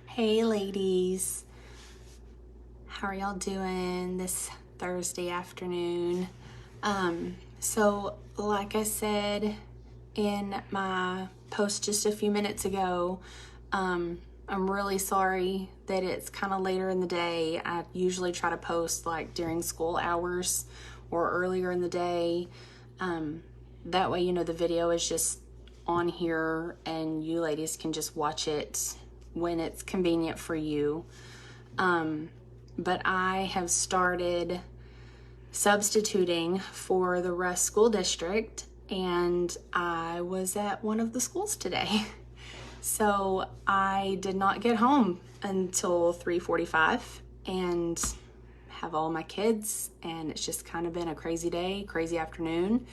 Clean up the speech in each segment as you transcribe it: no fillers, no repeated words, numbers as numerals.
Hey ladies, how are y'all doing this Thursday afternoon? So like I said in my post just a few minutes ago, I'm really sorry that it's kind of later in the day. I usually try to post like during school hours or earlier in the day. That way, the video is just on here and you ladies can just watch it when it's convenient for you. But I have started substituting for the Russ School District, and I was at one of the schools today. So I did not get home until 3:45 and have all my kids, and it's just kind of been a crazy day, crazy afternoon.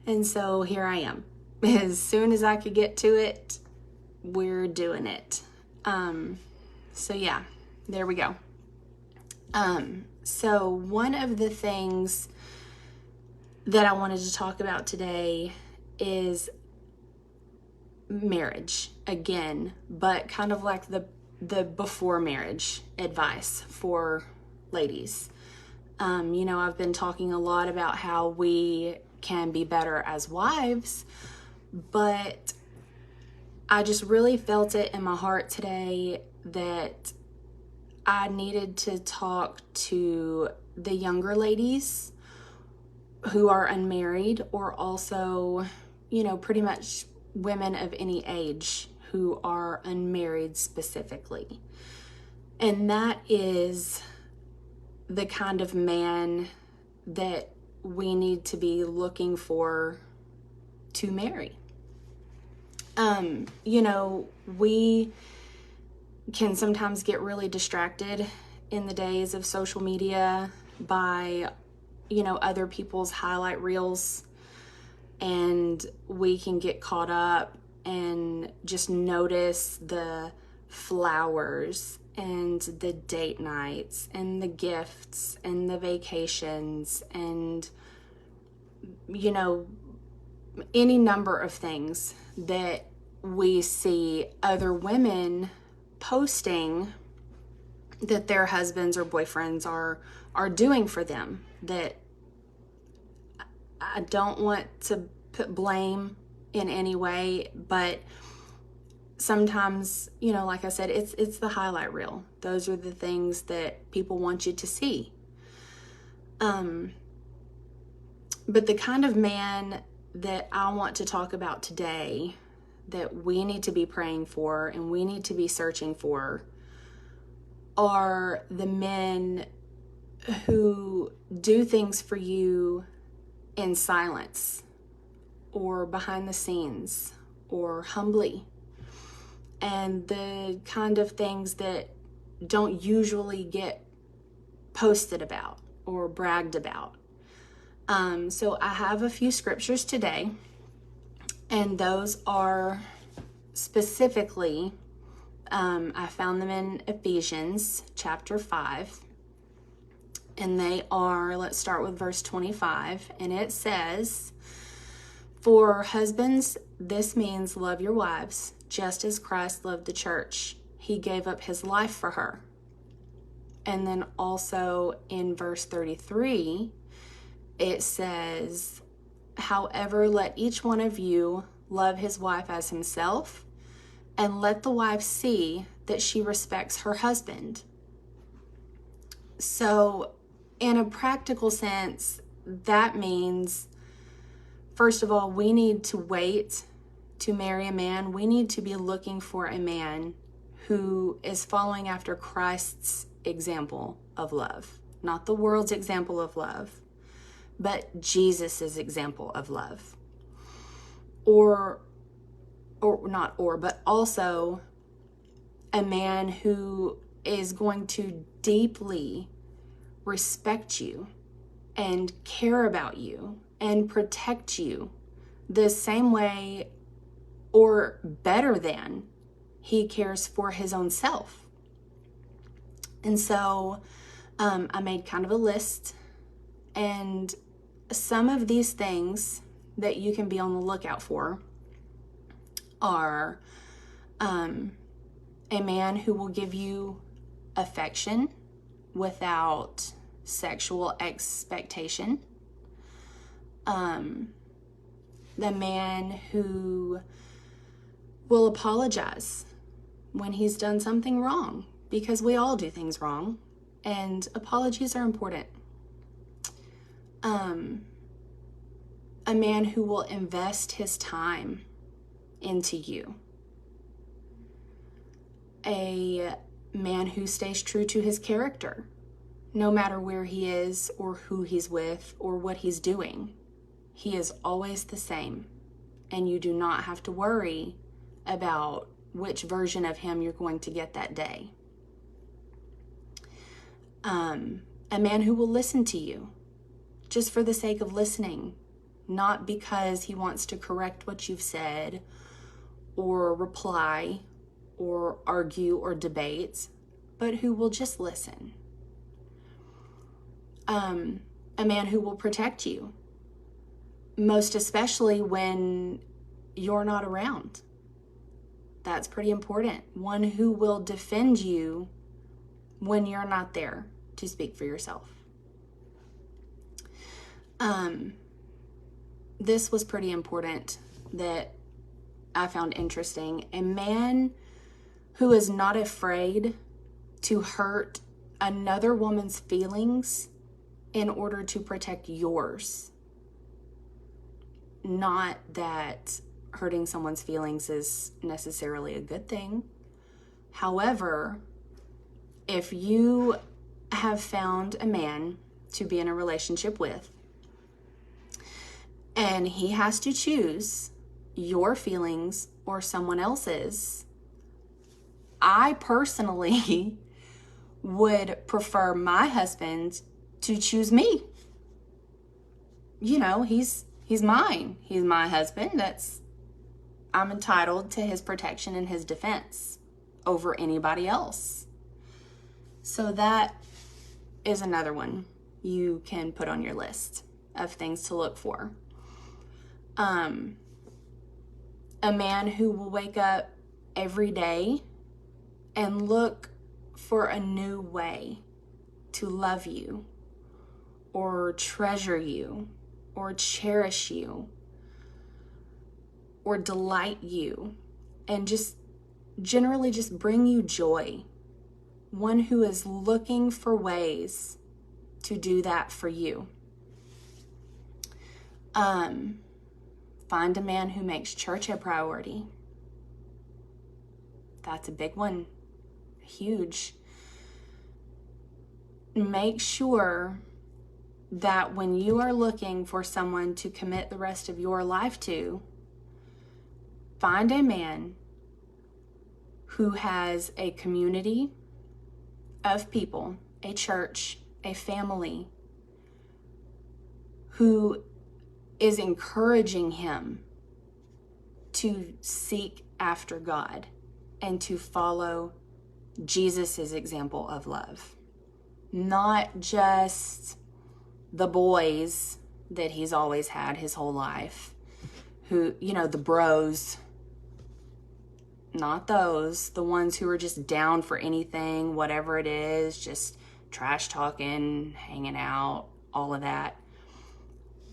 And so here I am. As soon as I could get to it, we're doing it. So yeah, there we go. So one of the things that I wanted to talk about today is marriage again, but kind of like the before marriage advice for ladies. I've been talking a lot about how we can be better as wives, but I just really felt it in my heart today that I needed to talk to the younger ladies who are unmarried, or also, pretty much women of any age who are unmarried specifically. And that is the kind of man that we need to be looking for to marry. We can sometimes get really distracted in the days of social media by, other people's highlight reels, and we can get caught up and just notice the flowers and the date nights and the gifts and the vacations and, any number of things that we see other women posting that their husbands or boyfriends are doing for them. That I don't want to put blame in any way, but sometimes, like I said, it's the highlight reel. Those are the things that people want you to see. But the kind of man that I want to talk about today, that we need to be praying for and we need to be searching for, are the men who do things for you in silence, or behind the scenes, or humbly, and the kind of things that don't usually get posted about or bragged about. So I have a few scriptures today, and those are specifically, I found them in Ephesians chapter 5, and they are, let's start with verse 25, and it says, "For husbands, this means love your wives, just as Christ loved the church. He gave up his life for her." And then also in verse 33, it says, "However, let each one of you love his wife as himself, and let the wife see that she respects her husband." So in a practical sense, that means, first of all, we need to wait to marry a man. We need to be looking for a man who is following after Christ's example of love. Not the world's example of love, but Jesus's example of love. But also a man who is going to deeply respect you and care about you and protect you the same way or better than he cares for his own self. And so I made kind of a list, and some of these things that you can be on the lookout for are A man who will give you affection without sexual expectation. The man who will apologize when he's done something wrong, because we all do things wrong, and apologies are important. A man who will invest his time into you. A man who stays true to his character, no matter where he is or who he's with or what he's doing. He is always the same, and you do not have to worry about which version of him you're going to get that day. A man who will listen to you just for the sake of listening, not because he wants to correct what you've said or reply or argue or debate, but who will just listen. A man who will protect you, most especially when you're not around. That's pretty important. One who will defend you when you're not there to speak for yourself. This was pretty important that I found interesting. A man who is not afraid to hurt another woman's feelings in order to protect yours. Not that hurting someone's feelings is necessarily a good thing. However, if you have found a man to be in a relationship with, and he has to choose your feelings or someone else's, I personally would prefer my husband to choose me. You know, he's mine. He's my husband. I'm entitled to his protection and his defense over anybody else. So that is another one you can put on your list of things to look for. A man who will wake up every day and look for a new way to love you or treasure you or cherish you or delight you and just generally just bring you joy. One who is looking for ways to do that for you. Find a man who makes church a priority. That's a big one. Huge. Make sure that when you are looking for someone to commit the rest of your life to, find a man who has a community of people, a church, a family, who is encouraging him to seek after God and to follow Jesus's example of love. Not just the boys that he's always had his whole life, who, you know, the bros. Not those, the ones who are just down for anything, whatever it is, just trash talking, hanging out, all of that.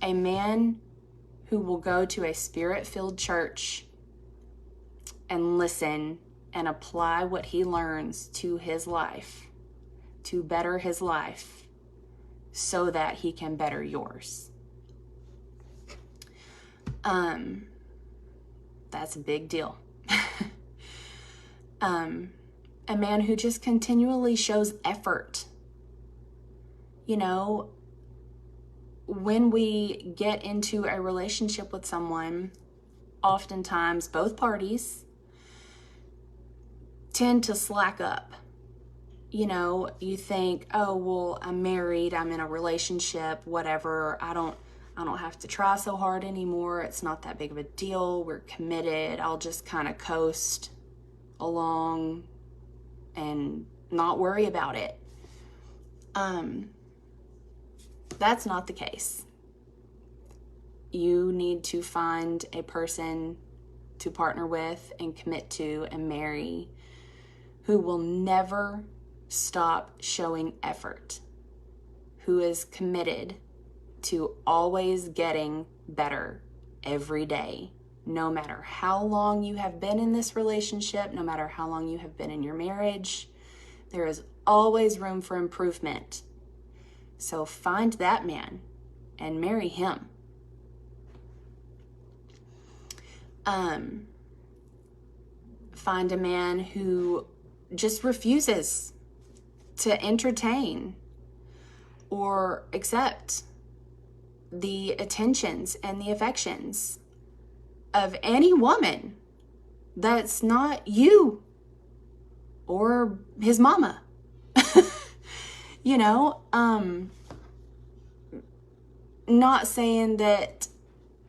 A man who will go to a spirit-filled church and listen and apply what he learns to his life, to better his life, so that he can better yours. That's a big deal. A man who just continually shows effort. You know, when we get into a relationship with someone, oftentimes both parties tend to slack up. You know, you think, oh, well, I'm married, I'm in a relationship, whatever. I don't have to try so hard anymore. It's not that big of a deal. We're committed. I'll just kind of coast along and not worry about it. That's not the case. You need to find a person to partner with and commit to and marry who will never stop showing effort, who is committed to always getting better every day, no matter how long you have been in this relationship, no matter how long you have been in your marriage, there is always room for improvement. So find that man and marry him. Find a man who just refuses to entertain or accept the attentions and the affections of any woman that's not you or his mama. You know, not saying that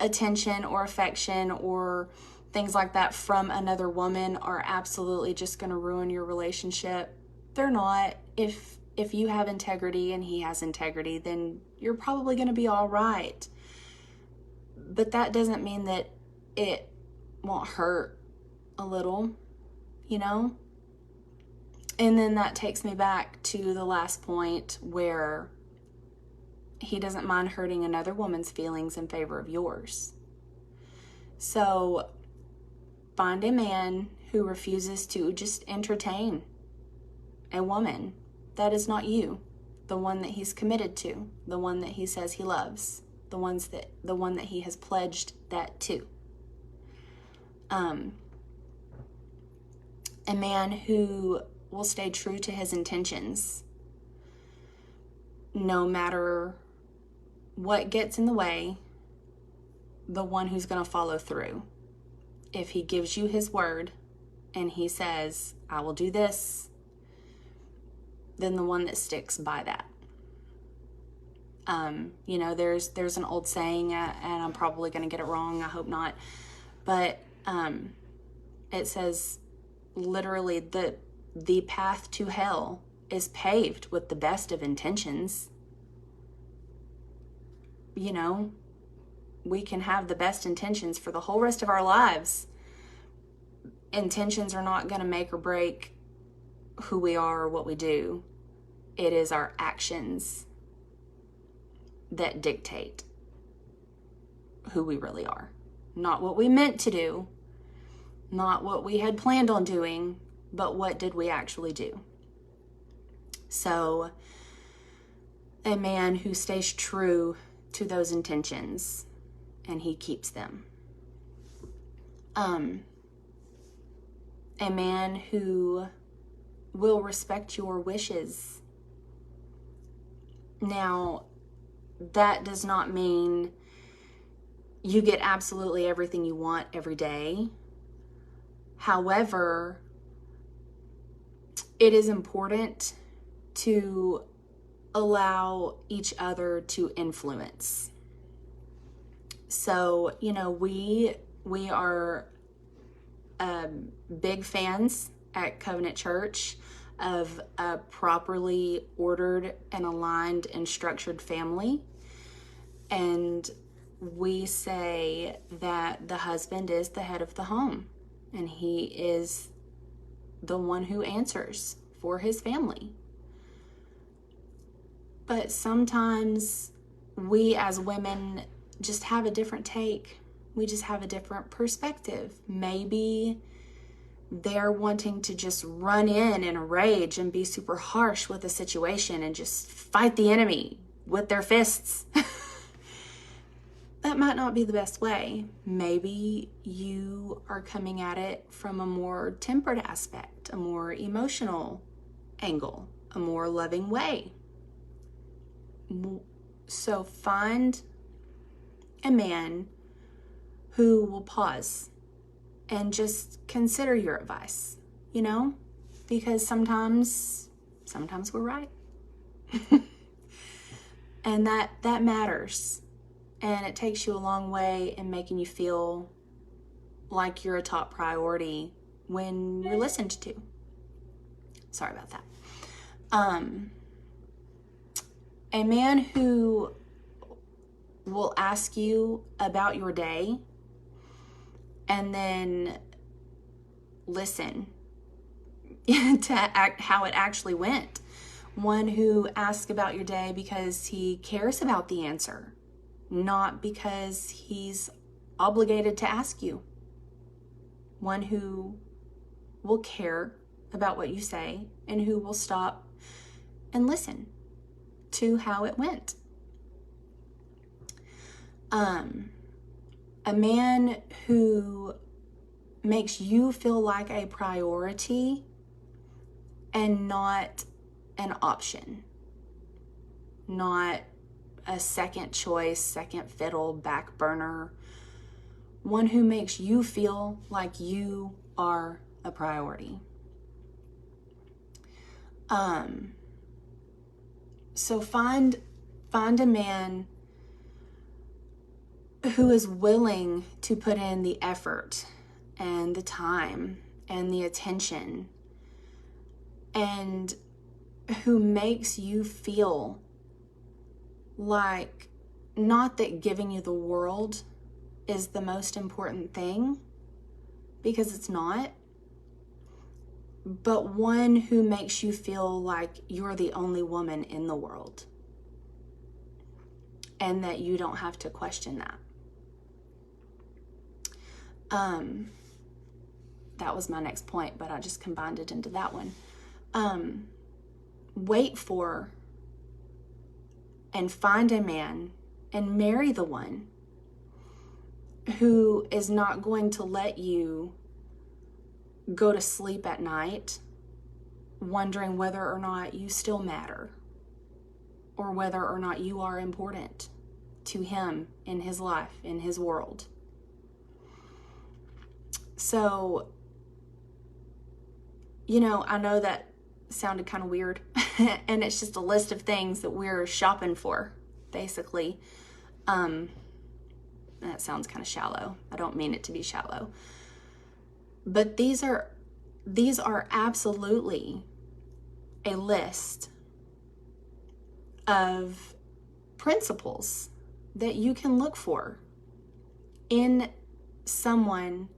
attention or affection or things like that from another woman are absolutely just going to ruin your relationship. They're not. If you have integrity and he has integrity, then you're probably going to be all right. But that doesn't mean that it won't hurt a little, you know? And then that takes me back to the last point where he doesn't mind hurting another woman's feelings in favor of yours. So find a man who refuses to just entertain a woman that is not you, the one that he's committed to, the one that he says he loves, the one that he has pledged that to. A man who will stay true to his intentions no matter what gets in the way, the one who's going to follow through. If he gives you his word and he says, I will do this, then the one that sticks by that. You know, there's an old saying, and I'm probably going to get it wrong, I hope not, but it says literally the path to hell is paved with the best of intentions. You know, we can have the best intentions for the whole rest of our lives. Intentions are not going to make or break who we are or what we do. It is our actions that dictate who we really are. Not what we meant to do, not what we had planned on doing, but what did we actually do. So, a man who stays true to those intentions and he keeps them. A man who will respect your wishes. Now, that does not mean you get absolutely everything you want every day. However, it is important to allow each other to influence. So, you know, we are big fans at Covenant Church of a properly ordered and aligned and structured family. And we say that the husband is the head of the home and he is the one who answers for his family. But sometimes we as women just have a different take. We just have a different perspective. Maybe they're wanting to just run in a rage and be super harsh with a situation and just fight the enemy with their fists. That might not be the best way. Maybe you are coming at it from a more tempered aspect, a more emotional angle, a more loving way. So find a man who will pause and just consider your advice, you know, because sometimes we're right. And that matters. And it takes you a long way in making you feel like you're a top priority when you're listened to. Sorry about that. A man who will ask you about your day and then listen how it actually went. One who asks about your day because he cares about the answer, not because he's obligated to ask you. One who will care about what you say and who will stop and listen to how it went. A man who makes you feel like a priority and not an option, not a second choice, second fiddle, back burner. One who makes you feel like you are a priority. So find a man who is willing to put in the effort and the time and the attention, and who makes you feel like not that giving you the world is the most important thing, because it's not, but one who makes you feel like you're the only woman in the world and that you don't have to question that. That was my next point, but I just combined it into that one. Wait for and find a man and marry the one who is not going to let you go to sleep at night wondering whether or not you still matter or whether or not you are important to him in his life, in his world. So, I know that sounded kind of weird and it's just a list of things that we're shopping for, basically. That sounds kind of shallow. I don't mean it to be shallow. But these are absolutely a list of principles that you can look for in someone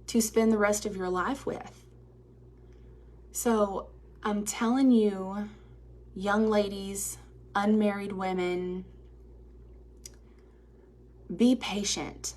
to spend the rest of your life with. So I'm telling you, young ladies, unmarried women, be patient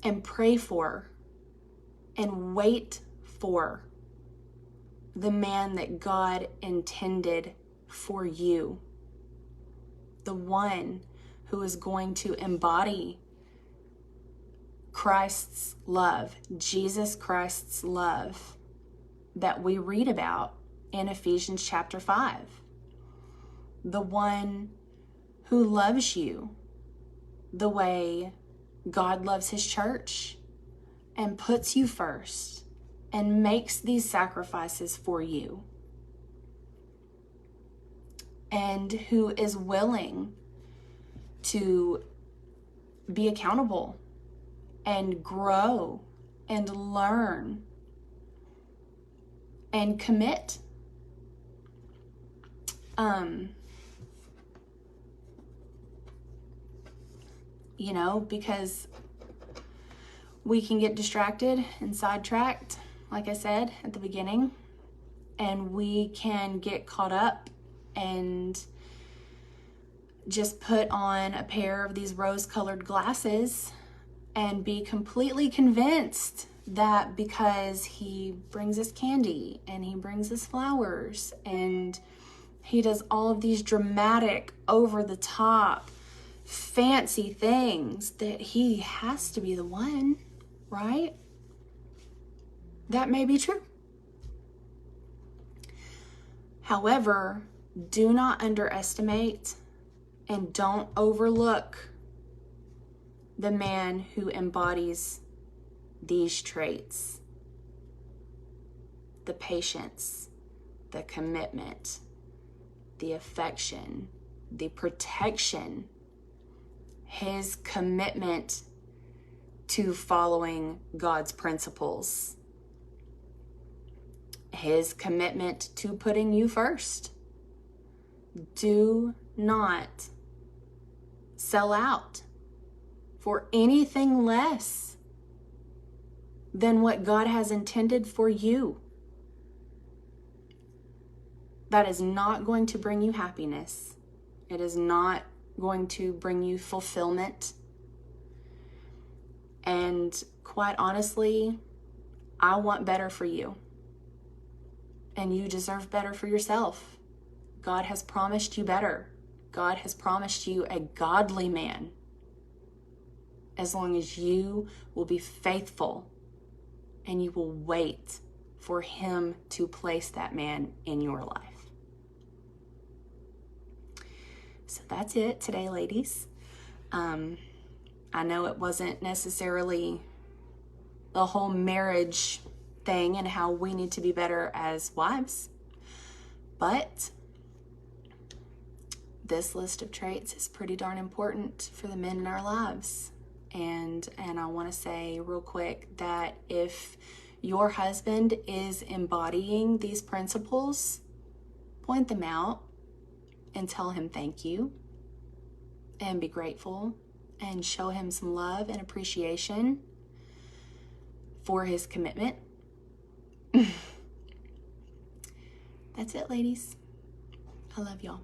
and pray for and wait for the man that God intended for you. The one who is going to embody Christ's love, Jesus Christ's love that we read about in Ephesians chapter 5. The one who loves you the way God loves his church and puts you first and makes these sacrifices for you, and who is willing to be accountable and grow and learn and commit. Because we can get distracted and sidetracked, like I said at the beginning, and we can get caught up and just put on a pair of these rose-colored glasses and be completely convinced that because he brings us candy and he brings us flowers and he does all of these dramatic, over-the-top, fancy things, that he has to be the one, right? That may be true. However, do not underestimate and don't overlook the man who embodies these traits: the patience, the commitment, the affection, the protection, his commitment to following God's principles, his commitment to putting you first. Do not sell out for anything less than what God has intended for you. That is not going to bring you happiness. It is not going to bring you fulfillment. And quite honestly, I want better for you. And you deserve better for yourself. God has promised you better. God has promised you a godly man, as long as you will be faithful and you will wait for him to place that man in your life. So that's it today, ladies. I know it wasn't necessarily the whole marriage thing and how we need to be better as wives, but this list of traits is pretty darn important for the men in our lives. And I want to say real quick that if your husband is embodying these principles, point them out and tell him thank you and be grateful and show him some love and appreciation for his commitment. That's it, ladies. I love y'all.